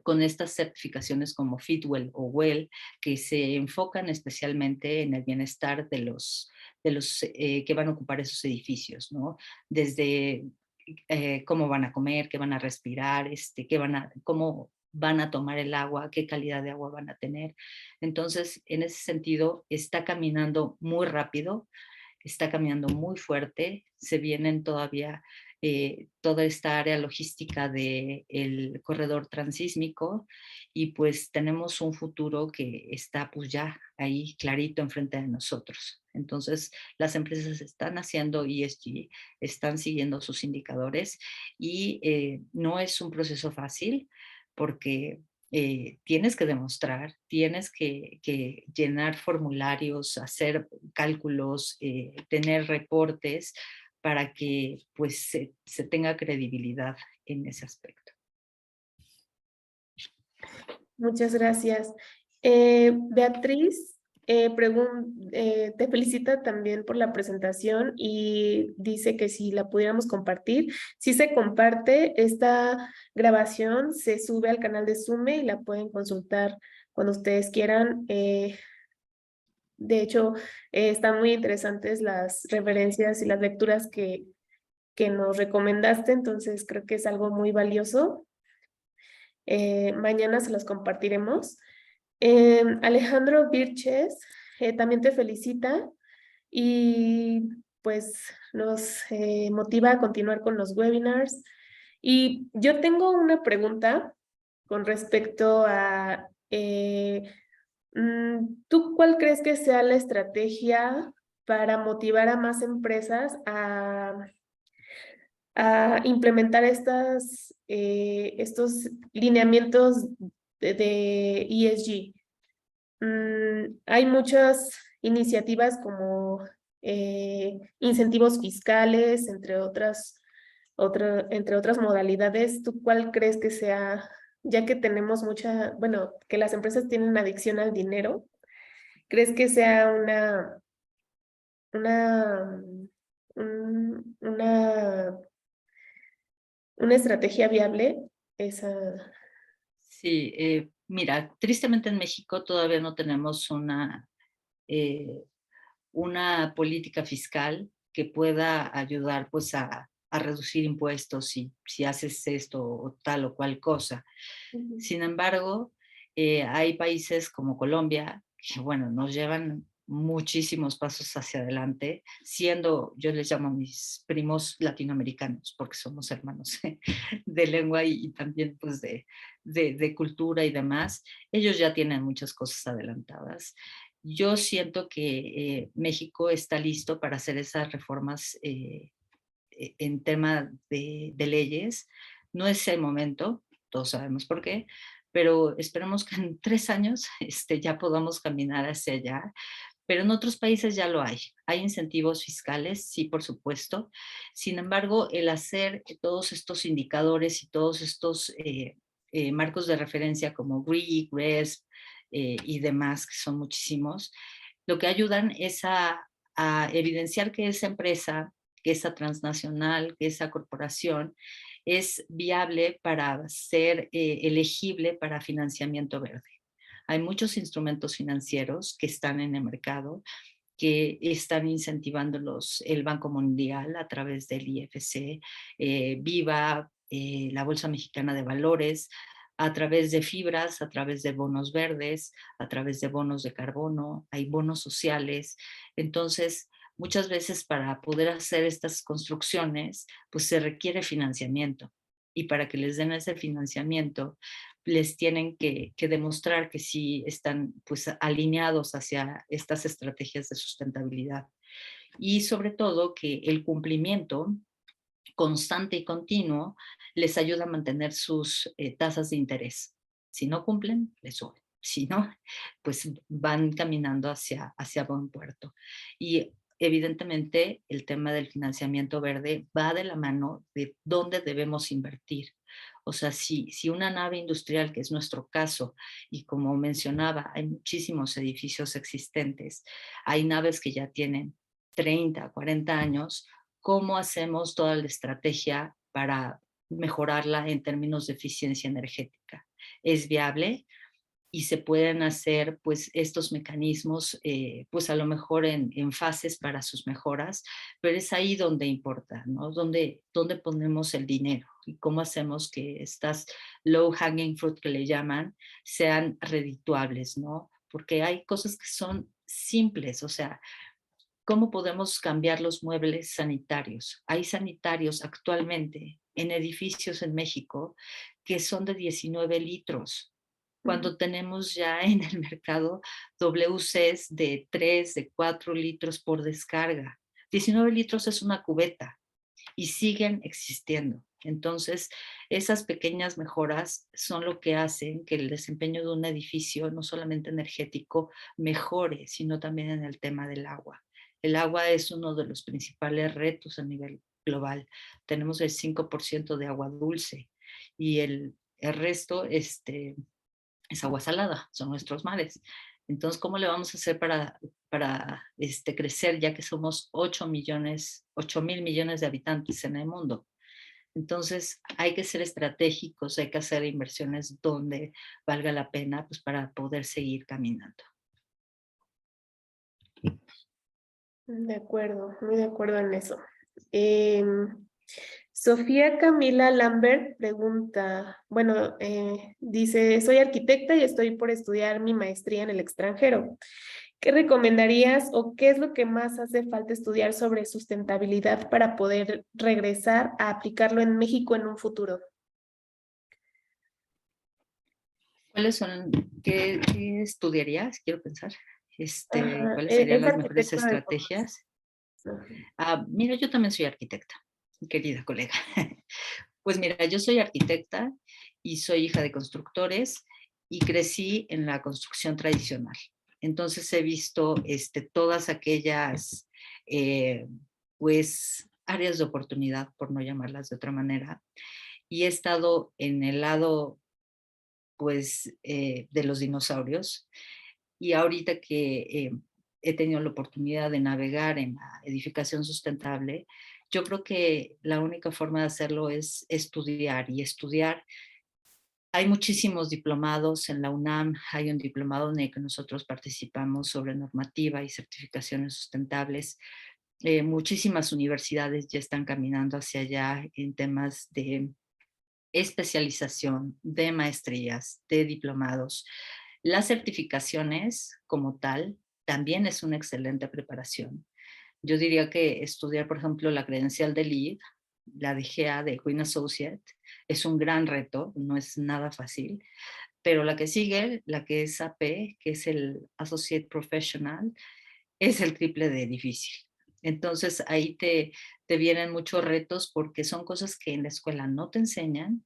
con estas certificaciones como Fitwel o Well, que se enfocan especialmente en el bienestar de los que van a ocupar esos edificios, ¿no? Desde cómo van a comer, qué van a respirar, cómo van a tomar el agua, qué calidad de agua van a tener. Entonces, en ese sentido, está caminando muy rápido, está caminando muy fuerte, se vienen todavía toda esta área logística del corredor transísmico y pues tenemos un futuro que está pues ya ahí clarito enfrente de nosotros. Entonces las empresas están haciendo ESG, están siguiendo sus indicadores y no es un proceso fácil porque tienes que demostrar, tienes que llenar formularios, hacer cálculos, tener reportes para que pues se tenga credibilidad en ese aspecto. Muchas gracias. Beatriz te felicita también por la presentación y dice que si la pudiéramos compartir. Si se comparte, esta grabación se sube al canal de Sume y la pueden consultar cuando ustedes quieran. De hecho, están muy interesantes las referencias y las lecturas que nos recomendaste, entonces creo que es algo muy valioso. Mañana se los compartiremos. Alejandro Virches también te felicita y pues nos motiva a continuar con los webinars. Y yo tengo una pregunta con respecto a, ¿tú cuál crees que sea la estrategia para motivar a más empresas a implementar estos lineamientos de ESG? Hay muchas iniciativas como incentivos fiscales, entre otras modalidades. ¿Tú cuál crees que sea, ya que tenemos bueno, que las empresas tienen adicción al dinero, crees que sea una, un- una, una estrategia viable esa? Sí, mira, tristemente en México todavía no tenemos una política fiscal que pueda ayudar pues a reducir impuestos si haces esto o tal o cual cosa. Ujú. Sin embargo, hay países como Colombia que, bueno, nos llevan muchísimos pasos hacia adelante, siendo, yo les llamo a mis primos latinoamericanos, porque somos hermanos de lengua y también pues de cultura y demás. Ellos ya tienen muchas cosas adelantadas. Yo siento que México está listo para hacer esas reformas en tema de leyes. No es el momento, todos sabemos por qué, pero esperemos que en 3 años ya podamos caminar hacia allá. Pero en otros países ya lo hay. Hay incentivos fiscales, sí, por supuesto. Sin embargo, el hacer todos estos indicadores y todos estos marcos de referencia como GRI, GRESB y demás, que son muchísimos, lo que ayudan es a evidenciar que esa empresa, que esa transnacional, que esa corporación es viable para ser elegible para financiamiento verde. Hay muchos instrumentos financieros que están en el mercado, que están incentivándolos el Banco Mundial a través del IFC, Viva, la Bolsa Mexicana de Valores, a través de fibras, a través de bonos verdes, a través de bonos de carbono, hay bonos sociales. Entonces, muchas veces para poder hacer estas construcciones, pues se requiere financiamiento. Y para que les den ese financiamiento, les tienen que demostrar que sí están pues alineados hacia estas estrategias de sustentabilidad. Y sobre todo que el cumplimiento constante y continuo les ayuda a mantener sus tasas de interés. Si no cumplen, les suben. Si no, pues van caminando hacia buen puerto. Y evidentemente el tema del financiamiento verde va de la mano de dónde debemos invertir. O sea, si una nave industrial, que es nuestro caso, y como mencionaba, hay muchísimos edificios existentes, hay naves que ya tienen 30, 40 años, ¿cómo hacemos toda la estrategia para mejorarla en términos de eficiencia energética? ¿Es viable? Y se pueden hacer pues estos mecanismos pues a lo mejor en fases para sus mejoras, pero es ahí donde importa, ¿no? Donde ponemos el dinero y cómo hacemos que estas low hanging fruit que le llaman sean redituables, ¿no? Porque hay cosas que son simples, o sea, ¿cómo podemos cambiar los muebles sanitarios? Hay sanitarios actualmente en edificios en México que son de 19 litros, cuando tenemos ya en el mercado WCs de 3, de 4 litros por descarga. 19 litros es una cubeta y siguen existiendo. Entonces, esas pequeñas mejoras son lo que hacen que el desempeño de un edificio, no solamente energético, mejore, sino también en el tema del agua. El agua es uno de los principales retos a nivel global. Tenemos el 5% de agua dulce y el resto es agua salada, son nuestros mares. Entonces, ¿cómo le vamos a hacer para crecer, ya que somos 8.000 millones de habitantes en el mundo? Entonces, hay que ser estratégicos, hay que hacer inversiones donde valga la pena pues, para poder seguir caminando. De acuerdo, muy de acuerdo en eso. Sofía Camila Lambert pregunta, bueno, dice, soy arquitecta y estoy por estudiar mi maestría en el extranjero. ¿qué recomendarías o qué es lo que más hace falta estudiar sobre sustentabilidad para poder regresar a aplicarlo en México en un futuro? ¿Cuáles son, qué estudiarías? Quiero pensar. Ajá, ¿Cuáles serían es las mejores arquitecto de formación. estrategias? Mira, yo también soy arquitecta, querida colega. Pues mira, yo soy arquitecta y soy hija de constructores y crecí en la construcción tradicional. Entonces he visto todas aquellas, pues, áreas de oportunidad, por no llamarlas de otra manera, y he estado en el lado, pues, de los dinosaurios. Y ahorita que he tenido la oportunidad de navegar en la edificación sustentable, yo creo que la única forma de hacerlo es estudiar y estudiar. Hay muchísimos diplomados en la UNAM, hay un diplomado en el que nosotros participamos sobre normativa y certificaciones sustentables. Muchísimas universidades ya están caminando hacia allá en temas de especialización, de maestrías, de diplomados. Las certificaciones como tal también es una excelente preparación. Yo diría que estudiar, por ejemplo, la credencial de LEED, la DGA de Green Associate, es un gran reto, no es nada fácil, pero la que sigue, la que es AP, que es el Associate Professional, es el triple de difícil. Entonces ahí te vienen muchos retos porque son cosas que en la escuela no te enseñan,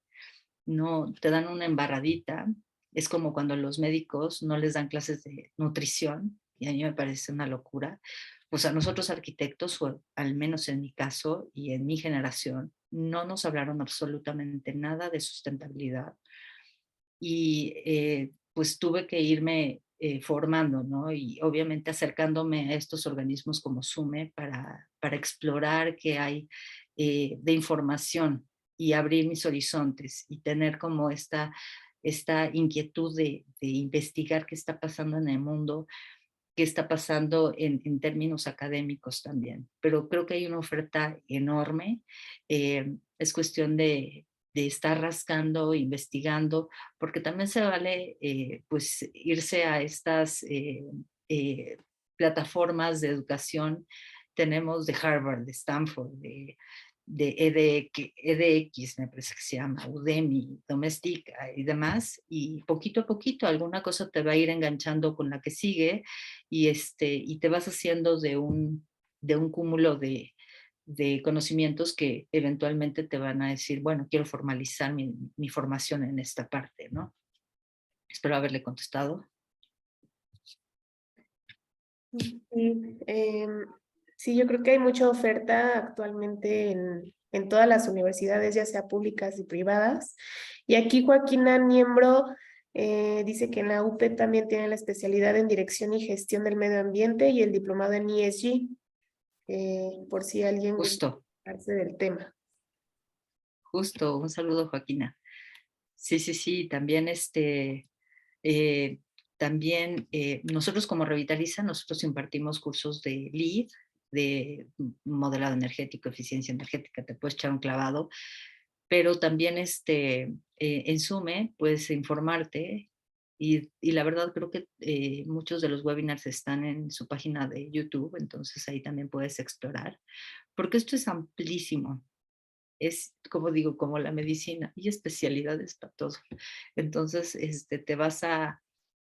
no te dan una embarradita. Es como cuando los médicos no les dan clases de nutrición, y a mí me parece una locura. Pues a nosotros arquitectos, o al menos en mi caso y en mi generación, no nos hablaron absolutamente nada de sustentabilidad. Y pues tuve que irme formando, ¿no? Y obviamente acercándome a estos organismos como SUME para explorar qué hay de información y abrir mis horizontes y tener como esta inquietud de investigar qué está pasando en el mundo, qué está pasando en términos académicos también. Pero creo que hay una oferta enorme. Es cuestión de estar rascando, investigando, porque también se vale pues irse a estas eh, plataformas de educación. Tenemos de Harvard, de Stanford, de EDX, me parece que se llama, Udemy, Domestika y demás, y poquito a poquito alguna cosa te va a ir enganchando con la que sigue y te vas haciendo de un cúmulo de conocimientos que eventualmente te van a decir, bueno, quiero formalizar mi formación en esta parte, ¿no? Espero haberle contestado. Sí, sí, yo creo que hay mucha oferta actualmente en todas las universidades, ya sea públicas y privadas. Y aquí Joaquina Niembro dice que en la UP también tiene la especialidad en Dirección y Gestión del Medio Ambiente y el diplomado en ESG, por si alguien gusta Justo, hablarse del tema. justo, un saludo, Joaquina. Sí, sí, sí, también eh, también nosotros como Revitaliza, nosotros impartimos cursos de LEED, de modelado energético, eficiencia energética, te puedes echar un clavado, pero también en Sume puedes informarte y la verdad creo que muchos de los webinars están en su página de YouTube, entonces ahí también puedes explorar, porque esto es amplísimo. Es, como digo, como la medicina y especialidades para todo. Entonces, te vas a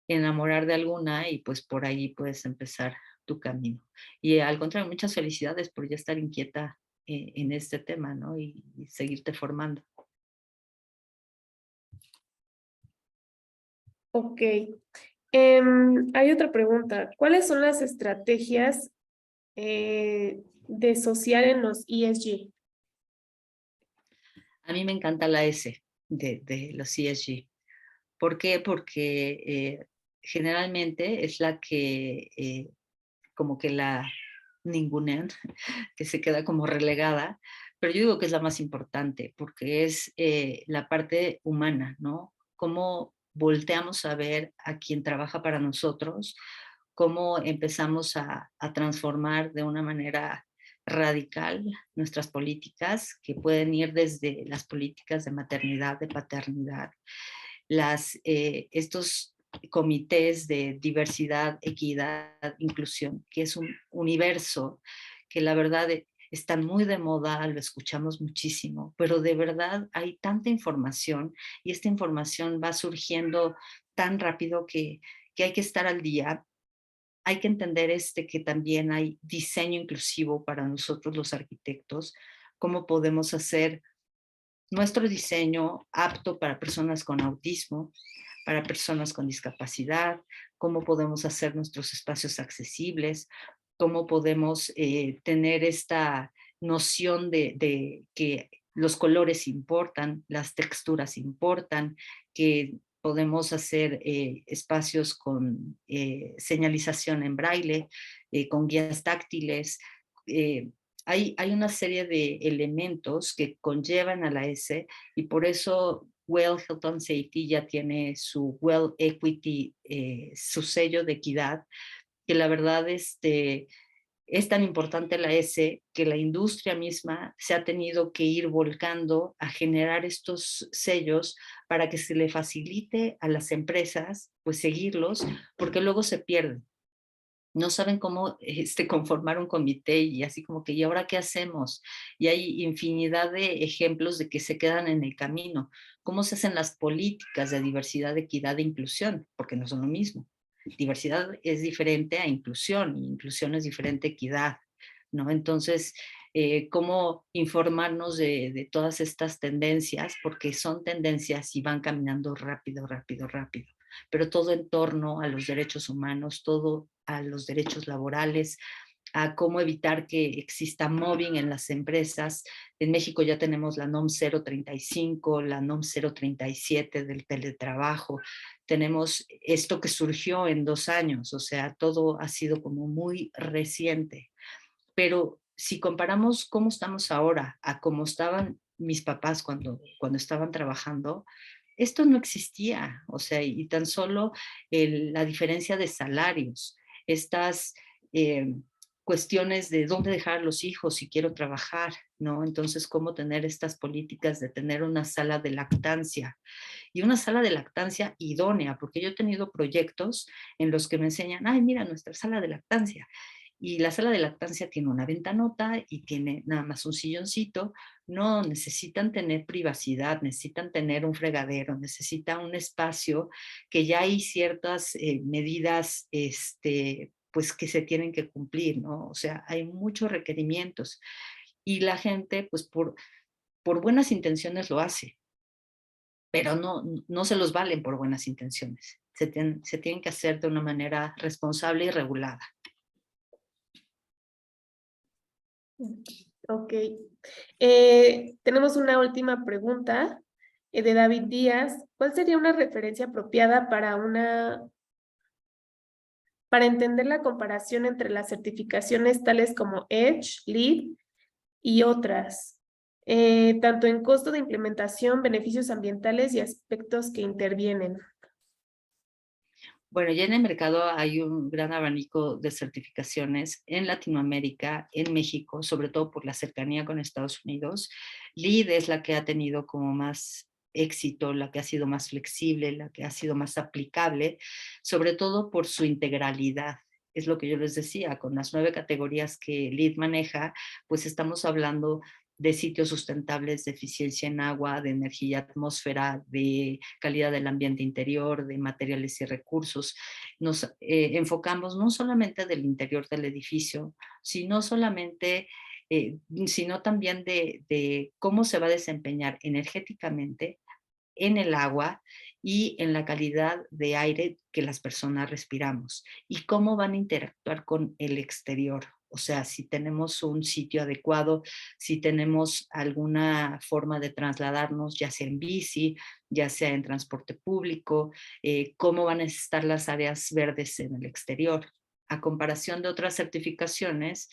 enamorar de alguna y pues por ahí puedes empezar tu camino. Y al contrario, muchas felicidades por ya estar inquieta en este tema, ¿no? Y seguirte formando. Ok. Hay otra pregunta. ¿Cuáles son las estrategias de social en los ESG? A mí me encanta la S de los ESG. ¿Por qué? Porque generalmente es la que como que la ningunean, que se queda como relegada, pero yo digo que es la más importante porque es la parte humana, ¿no? Cómo volteamos a ver a quien trabaja para nosotros, cómo empezamos a transformar de una manera radical nuestras políticas, que pueden ir desde las políticas de maternidad, de paternidad, estos comités de diversidad, equidad, inclusión, que es un universo que la verdad están muy de moda, lo escuchamos muchísimo, pero de verdad hay tanta información y esta información va surgiendo tan rápido que hay que estar al día. Hay que entender que también hay diseño inclusivo para nosotros los arquitectos, cómo podemos hacer nuestro diseño apto para personas con autismo, para personas con discapacidad, cómo podemos hacer nuestros espacios accesibles, cómo podemos tener esta noción de que los colores importan, las texturas importan, que podemos hacer espacios con señalización en braille, con guías táctiles. eh, hay una serie de elementos que conllevan a la S y por eso Well Health and Safety ya tiene su Well Equity, su sello de equidad, que la verdad es tan importante la S que la industria misma se ha tenido que ir volcando a generar estos sellos para que se le facilite a las empresas pues seguirlos, porque luego se pierden. No saben cómo conformar un comité y así como que, ¿y ahora qué hacemos? Y hay infinidad de ejemplos de que se quedan en el camino. ¿Cómo se hacen las políticas de diversidad, equidad e inclusión? Porque no son lo mismo. Diversidad es diferente a inclusión y inclusión es diferente a equidad, ¿no? Entonces, ¿cómo informarnos de todas estas tendencias? Porque son tendencias y van caminando rápido, rápido, rápido, pero todo en torno a los derechos humanos, todo a los derechos laborales, a cómo evitar que exista mobbing en las empresas. En México ya tenemos la NOM 035, la NOM 037 del teletrabajo. Tenemos esto que surgió en 2 años, o sea, todo ha sido como muy reciente. Pero si comparamos cómo estamos ahora a cómo estaban mis papás cuando estaban trabajando, esto no existía, o sea, y tan solo la diferencia de salarios, estas eh, cuestiones de dónde dejar a los hijos si quiero trabajar, ¿no? Entonces, cómo tener estas políticas de tener una sala de lactancia y una sala de lactancia idónea, porque yo he tenido proyectos en los que me enseñan, ay, mira, nuestra sala de lactancia. Y la sala de lactancia tiene una ventanota y tiene nada más un silloncito. No, necesitan tener privacidad, necesitan tener un fregadero, necesitan un espacio que ya hay ciertas medidas pues que se tienen que cumplir, ¿no? O sea, hay muchos requerimientos y la gente, pues por buenas intenciones lo hace, pero no se los valen por buenas intenciones. Se tienen que hacer de una manera responsable y regulada. Ok. Tenemos una última pregunta de David Díaz. ¿Cuál sería una referencia apropiada para entender la comparación entre las certificaciones tales como EDGE, LEED y otras, tanto en costo de implementación, beneficios ambientales y aspectos que intervienen? Bueno, ya en el mercado hay un gran abanico de certificaciones en Latinoamérica, en México, sobre todo por la cercanía con Estados Unidos. LEED es la que ha tenido como más éxito, la que ha sido más flexible, la que ha sido más aplicable, sobre todo por su integralidad. Es lo que yo les decía, con las 9 categorías que LEED maneja, pues estamos hablando de sitios sustentables, de eficiencia en agua, de energía y atmósfera, de calidad del ambiente interior, de materiales y recursos. Nos enfocamos no solamente del interior del edificio, sino solamente sino también de cómo se va a desempeñar energéticamente en el agua y en la calidad de aire que las personas respiramos y cómo van a interactuar con el exterior. O sea, si tenemos un sitio adecuado, si tenemos alguna forma de trasladarnos, ya sea en bici, ya sea en transporte público, cómo van a estar las áreas verdes en el exterior. A comparación de otras certificaciones,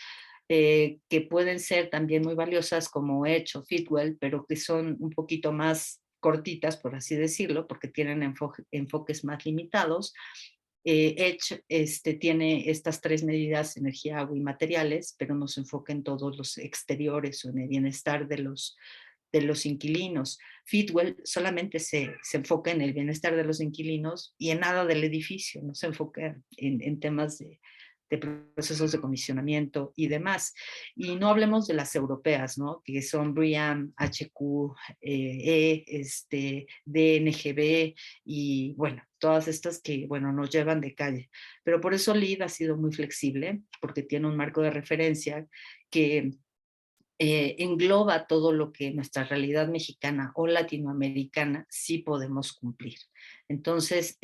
que pueden ser también muy valiosas como EDGE o Fitwel, pero que son un poquito más cortitas, por así decirlo, porque tienen enfoques más limitados. EDGE tiene estas 3 medidas, energía, agua y materiales, pero no se enfoca en todos los exteriores o en el bienestar de los inquilinos. Fitwel solamente se enfoca en el bienestar de los inquilinos y en nada del edificio, no se enfoca en temas de procesos de comisionamiento y demás. Y no hablemos de las europeas, ¿no? Que son BREEAM, HQE, DNGB y bueno, todas estas que, bueno, nos llevan de calle. Pero por eso LEED ha sido muy flexible, porque tiene un marco de referencia que engloba todo lo que nuestra realidad mexicana o latinoamericana sí podemos cumplir. Entonces,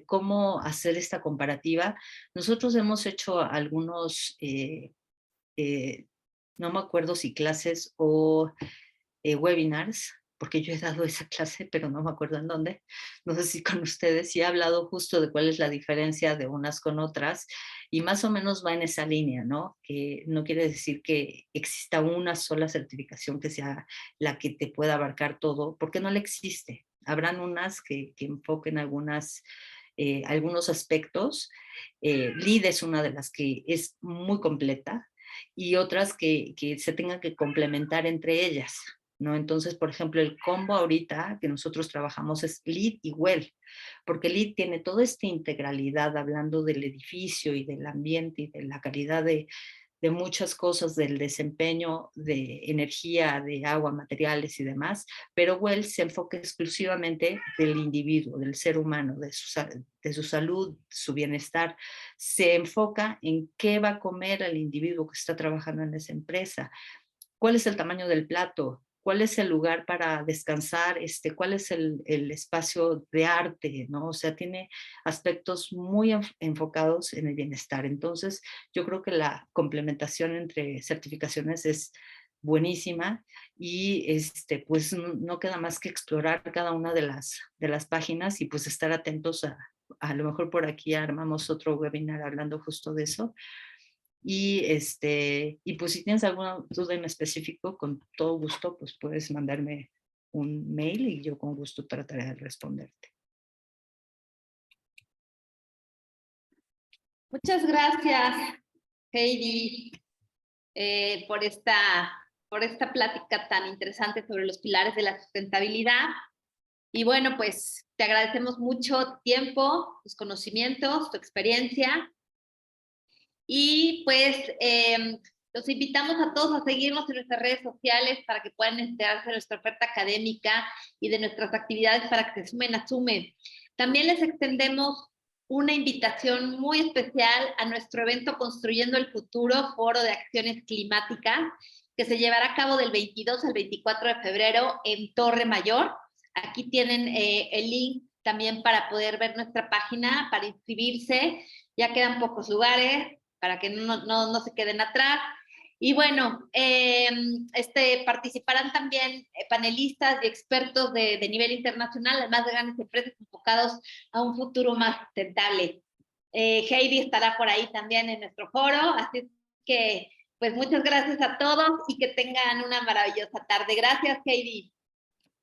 ¿cómo hacer esta comparativa? Nosotros hemos hecho algunos, no me acuerdo si clases o webinars, porque yo he dado esa clase, pero no me acuerdo en dónde, no sé si con ustedes, y he hablado justo de cuál es la diferencia de unas con otras, y más o menos va en esa línea, ¿no? Que no quiere decir que exista una sola certificación que sea la que te pueda abarcar todo, porque no la existe. Habrán unas que enfoquen algunos aspectos. LEED es una de las que es muy completa, y otras que se tengan que complementar entre ellas, ¿no? Entonces, por ejemplo, el combo ahorita que nosotros trabajamos es LEED y WELL, porque LEED tiene toda esta integralidad hablando del edificio y del ambiente y de la calidad de muchas cosas, del desempeño de energía, de agua, materiales y demás, pero WELL se enfoca exclusivamente del individuo, del ser humano, de su salud, su bienestar. Se enfoca en qué va a comer el individuo que está trabajando en esa empresa, cuál es el tamaño del plato, cuál es el lugar para descansar, cuál es el espacio de arte, ¿no? O sea, tiene aspectos muy enfocados en el bienestar. Entonces, yo creo que la complementación entre certificaciones es buenísima y pues no queda más que explorar cada una de las páginas y pues estar atentos a lo mejor por aquí armamos otro webinar hablando justo de eso. Y pues si tienes alguna duda en específico, con todo gusto, pues puedes mandarme un mail y yo con gusto trataré de responderte. Muchas gracias, Heidi, por esta plática tan interesante sobre los pilares de la sustentabilidad. Y bueno, pues te agradecemos mucho tu tiempo, tus conocimientos, tu experiencia. Y pues los invitamos a todos a seguirnos en nuestras redes sociales para que puedan enterarse de nuestra oferta académica y de nuestras actividades para que se sumen a SUME. También les extendemos una invitación muy especial a nuestro evento Construyendo el Futuro, Foro de Acciones Climáticas, que se llevará a cabo del 22 al 24 de febrero en Torre Mayor. Aquí tienen el link también para poder ver nuestra página, para inscribirse. Ya quedan pocos lugares para que no se queden atrás. Y bueno, participarán también panelistas y expertos de nivel internacional, además de grandes empresas enfocados a un futuro más sustentable. Heidi estará por ahí también en nuestro foro, así que pues muchas gracias a todos y que tengan una maravillosa tarde. Gracias, Heidi.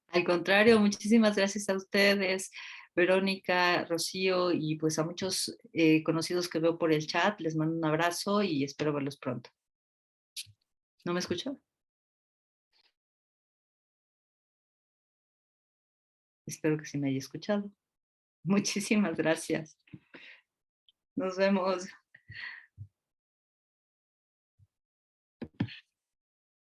Al contrario, muchísimas gracias a ustedes, Verónica, Rocío, y pues a muchos conocidos que veo por el chat. Les mando un abrazo y espero verlos pronto. ¿No me escuchó? Espero que sí me haya escuchado. Muchísimas gracias. Nos vemos.